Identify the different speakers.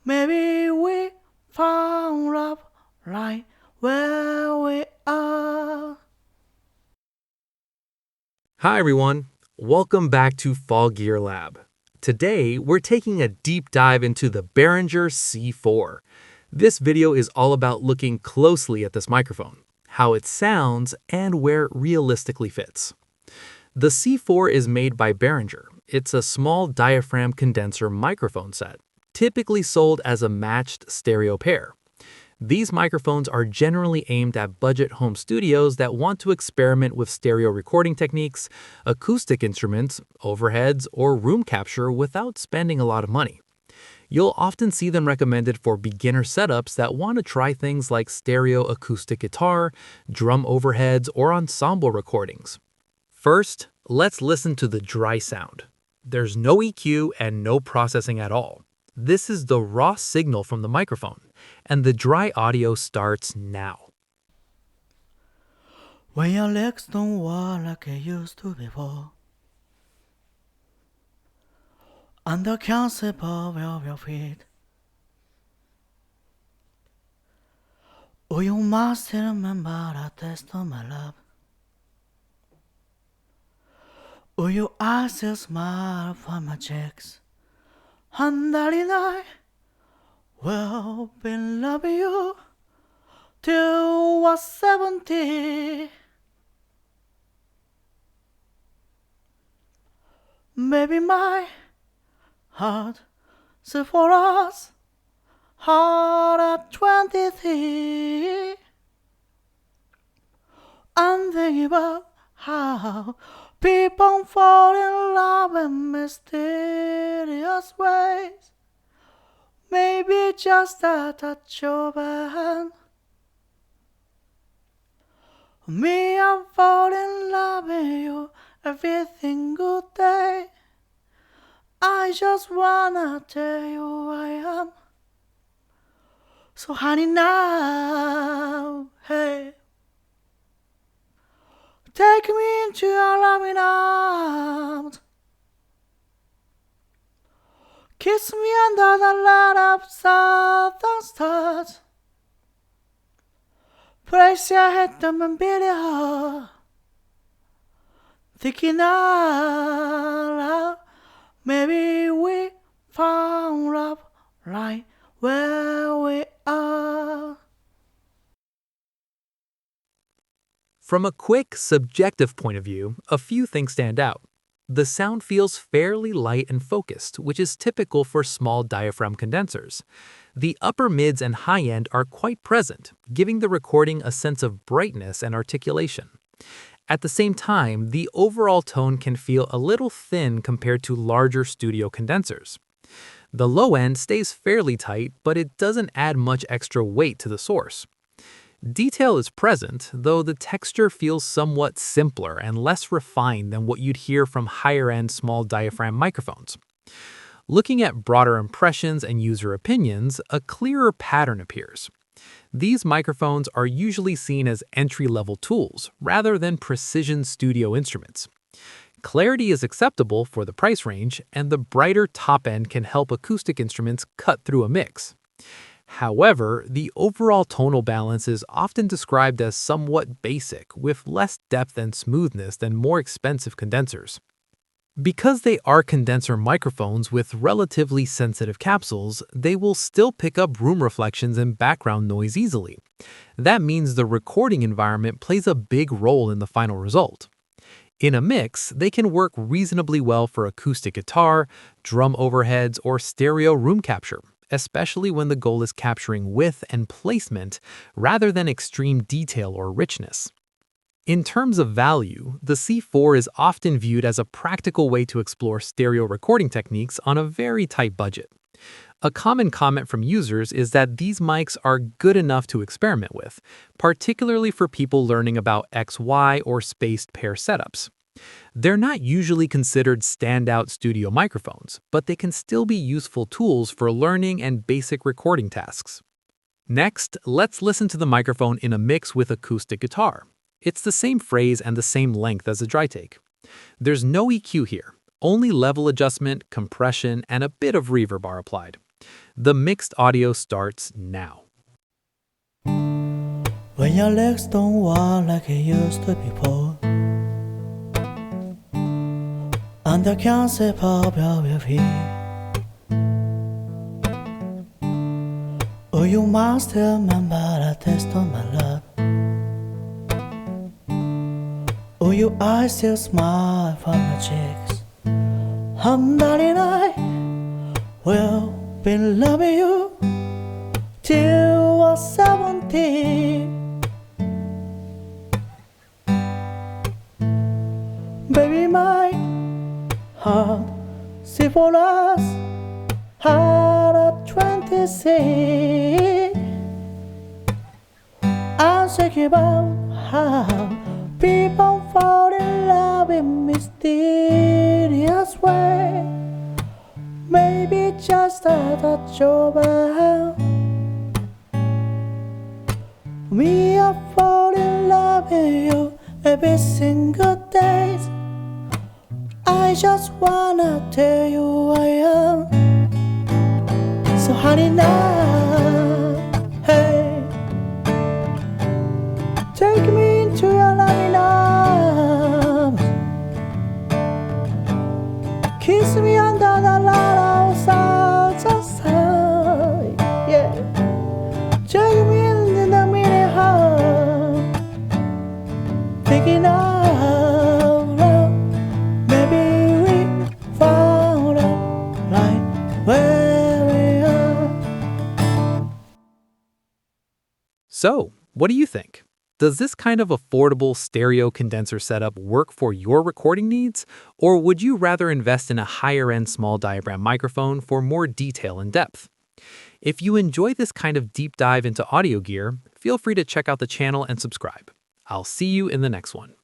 Speaker 1: Maybe we found love right where we are.
Speaker 2: Hi everyone, welcome back to Fall Gear Lab. Today, we're taking a deep dive into the Behringer C-4. This video is all about looking closely at this microphone, how it sounds, and where it realistically fits. The C-4 is made by Behringer. It's a small diaphragm condenser microphone set, typically sold as a matched stereo pair. These microphones are generally aimed at budget home studios that want to experiment with stereo recording techniques, acoustic instruments, overheads, or room capture without spending a lot of money. You'll often see them recommended for beginner setups that want to try things like stereo acoustic guitar, drum overheads, or ensemble recordings. First, let's listen to the dry sound. There's no EQ and no processing at all. This is the raw signal from the microphone, and the dry audio starts now.
Speaker 1: When your legs don't walk like they used to before, and the concept of your feet, oh, you must remember the taste of my love. Oh, you ask a smile for my checks, and darling, I will be loving you till we're 70. Maybe my heart is for us, heart at 23. I'm thinking about how people fall in love in mysterious ways. Maybe just a touch of a hand. Me, I fall in love with you every single day. I just wanna tell you I am. So honey now, hey, take me into your loving arms. Kiss me under the light of southern stars. Place your head on my belly heart. Thinking out loud, maybe we found love right where we are.
Speaker 2: From a quick, subjective point of view, a few things stand out. The sound feels fairly light and focused, which is typical for small diaphragm condensers. The upper mids and high end are quite present, giving the recording a sense of brightness and articulation. At the same time, the overall tone can feel a little thin compared to larger studio condensers. The low end stays fairly tight, but it doesn't add much extra weight to the source. Detail is present, though the texture feels somewhat simpler and less refined than what you'd hear from higher-end small diaphragm microphones. Looking at broader impressions and user opinions, a clearer pattern appears. These microphones are usually seen as entry-level tools rather than precision studio instruments. Clarity is acceptable for the price range, and the brighter top end can help acoustic instruments cut through a mix. However, the overall tonal balance is often described as somewhat basic, with less depth and smoothness than more expensive condensers. Because they are condenser microphones with relatively sensitive capsules, they will still pick up room reflections and background noise easily. That means the recording environment plays a big role in the final result. In a mix, they can work reasonably well for acoustic guitar, drum overheads, or stereo room capture, especially when the goal is capturing width and placement rather than extreme detail or richness. In terms of value, the C4 is often viewed as a practical way to explore stereo recording techniques on a very tight budget. A common comment from users is that these mics are good enough to experiment with, particularly for people learning about XY or spaced pair setups. They're not usually considered standout studio microphones, but they can still be useful tools for learning and basic recording tasks. Next, let's listen to the microphone in a mix with acoustic guitar. It's the same phrase and the same length as a dry take. There's no EQ here, only level adjustment, compression, and a bit of reverb are applied. The mixed audio starts now.
Speaker 1: When your legs don't walk like it used to before, and the concept of your will-being, oh, you must remember the taste of my love. Oh, your eyes still smile from my cheeks. And darling, I will be loving you till we're 17. Baby, my heart see for us at 26. I'm thinking about how people fall in love in mysterious way. Maybe just a touch of a hand. Me, I fall in love with you every single day. I just wanna tell you I am. So honey now, hey, take me into your loving arms. Kiss me under the light of sunset, yeah. Take me in the mini heart, thinking of love. Maybe we found out right where we are.
Speaker 2: So, what do you think? Does this kind of affordable stereo condenser setup work for your recording needs? Or would you rather invest in a higher-end small diaphragm microphone for more detail and depth? If you enjoy this kind of deep dive into audio gear, feel free to check out the channel and subscribe. I'll see you in the next one.